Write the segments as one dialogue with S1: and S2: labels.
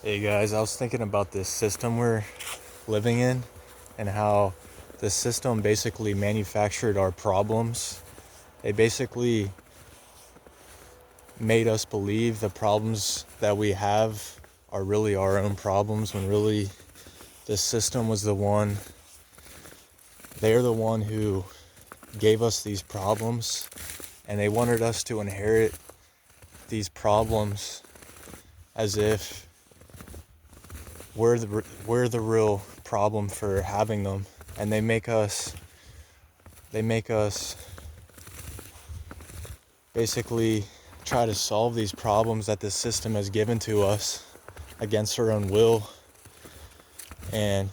S1: Hey guys, I was thinking about this system we're living in and how the system basically manufactured our problems. They basically made us believe the problems that we have are really our own problems when really the system was they're the one who gave us these problems, and they wanted us to inherit these problems as if we're the real problem for having them. And they make us basically try to solve these problems that the system has given to us against our own will. And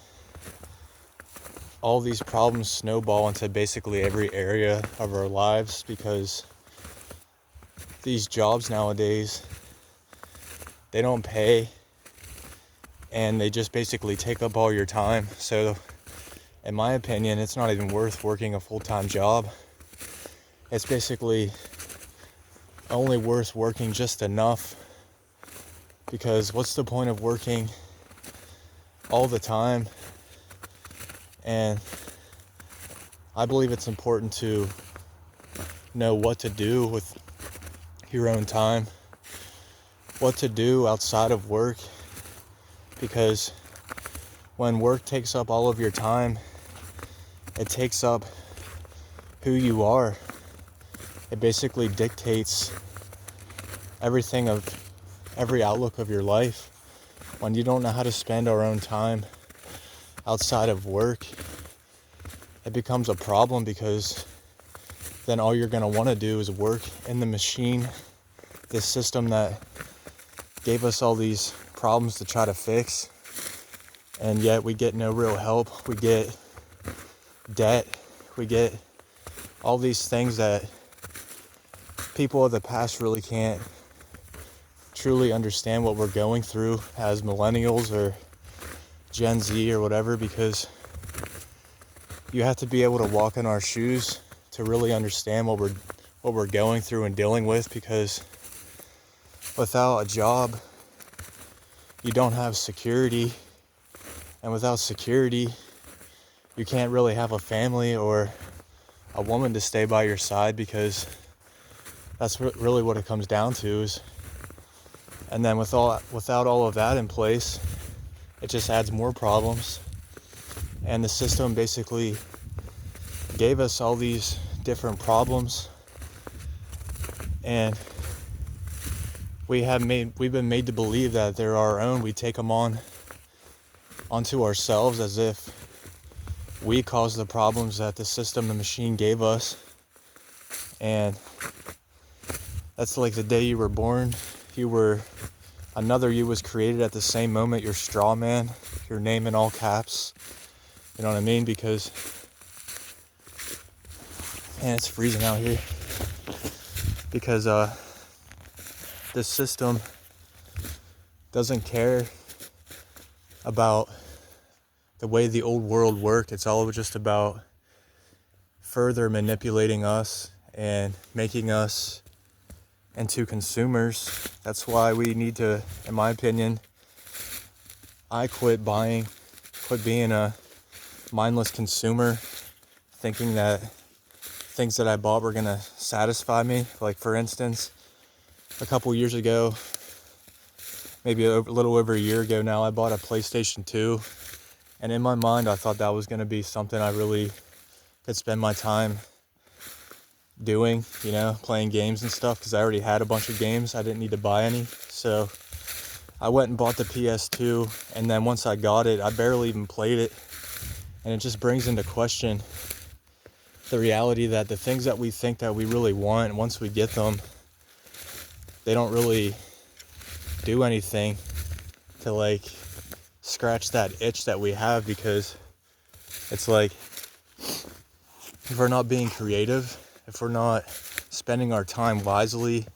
S1: all these problems snowball into basically every area of our lives, because these jobs nowadays, they don't pay, and they just basically take up all your time. So in my opinion, it's not even worth working a full-time job. It's basically only worth working just enough, because what's the point of working all the time? And I believe it's important to know what to do with your own time, what to do outside of work, because when work takes up all of your time, it takes up who you are. It basically dictates every outlook of your life. When you don't know how to spend our own time outside of work, it becomes a problem, because then all you're going to want to do is work in the machine, this system that gave us all these problems to try to fix. And yet we get no real help. We get debt. We get all these things that people of the past really can't truly understand what we're going through as millennials or Gen Z or whatever, because you have to be able to walk in our shoes to really understand what we're going through and dealing with. Because without a job, you don't have security, and without security, you can't really have a family or a woman to stay by your side, because that's really what it comes down to. And then without all of that in place, it just adds more problems. And the system basically gave us all these different problems, and we've been made to believe that they're our own. We take them onto ourselves as if we caused the problems that the system, the machine, gave us. And that's like the day you were born. Another you was created at the same moment. Your straw man, your name in all caps. You know what I mean? Because, man, it's freezing out here. Because this system doesn't care about the way the old world worked. It's all just about further manipulating us and making us into consumers. That's why we need to, in my opinion, I quit being a mindless consumer, thinking that things that I bought were gonna satisfy me. Like, for instance, a couple years ago, maybe a little over a year ago now, I bought a PlayStation 2, and in my mind I thought that was gonna be something I really could spend my time doing, playing games and stuff, because I already had a bunch of games. I didn't need to buy any. So I went and bought the PS2, and then once I got it, I barely even played it. And it just brings into question the reality that the things that we think that we really want, once we get them, they don't really do anything to like scratch that itch that we have. Because it's like, if we're not being creative, if we're not spending our time wisely,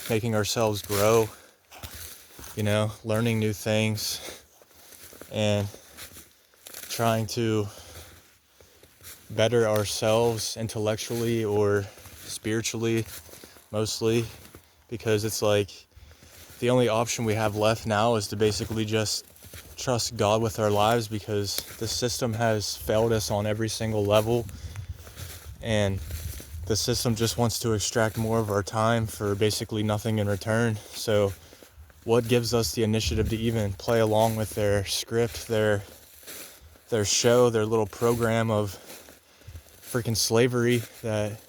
S1: making ourselves grow, learning new things, and trying to better ourselves intellectually or spiritually, mostly, because it's like the only option we have left now is to basically just trust God with our lives, because the system has failed us on every single level, and the system just wants to extract more of our time for basically nothing in return. So what gives us the initiative to even play along with their script, their show, their little program of freaking slavery, that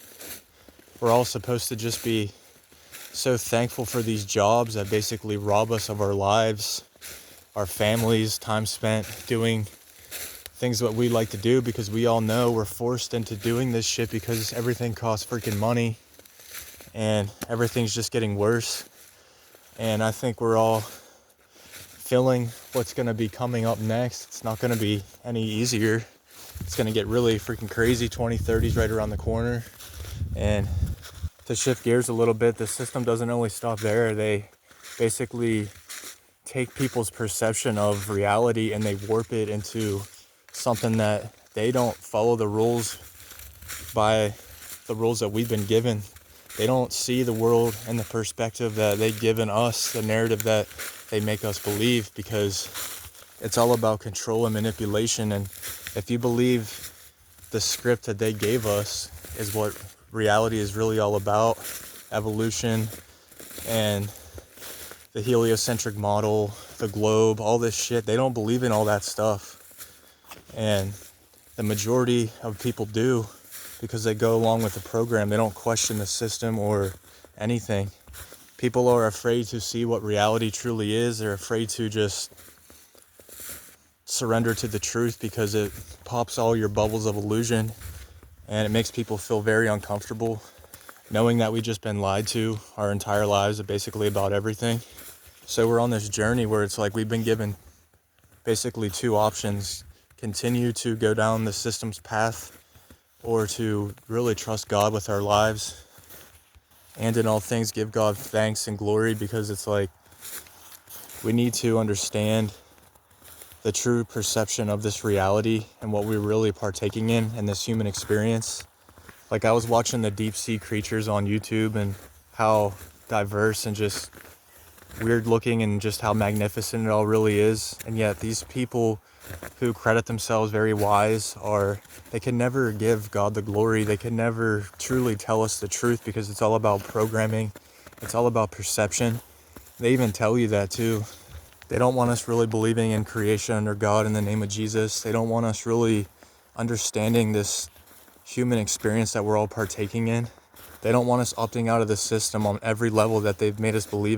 S1: we're all supposed to just be so thankful for these jobs that basically rob us of our lives, our families, time spent doing things that we like to do, because we all know we're forced into doing this shit because everything costs freaking money and everything's just getting worse. And I think we're all feeling what's going to be coming up next. It's not going to be any easier. It's going to get really freaking crazy. 2030 is right around the corner. And to shift gears a little bit, the system doesn't only stop there. They basically take people's perception of reality and they warp it into something that they don't follow the rules by the rules that we've been given. They don't see the world in the perspective that they've given us, the narrative that they make us believe, because it's all about control and manipulation. And if you believe the script that they gave us is what reality is really all about, evolution and the heliocentric model, the globe, all this shit, they don't believe in all that stuff. And the majority of people do, because they go along with the program. They don't question the system or anything. People are afraid to see what reality truly is. They're afraid to just surrender to the truth, because it pops all your bubbles of illusion and it makes people feel very uncomfortable knowing that we've just been lied to our entire lives, basically about everything. So we're on this journey where it's like we've been given basically two options: continue to go down the system's path, or to really trust God with our lives, and in all things give God thanks and glory, because it's like we need to understand the true perception of this reality and what we're really partaking in this human experience. Like, I was watching the deep sea creatures on YouTube and how diverse and just weird looking and just how magnificent it all really is. And yet these people who credit themselves very wise they can never give God the glory. They can never truly tell us the truth, because it's all about programming. It's all about perception. They even tell you that too. They don't want us really believing in creation under God in the name of Jesus. They don't want us really understanding this human experience that we're all partaking in. They don't want us opting out of the system on every level that they've made us believe.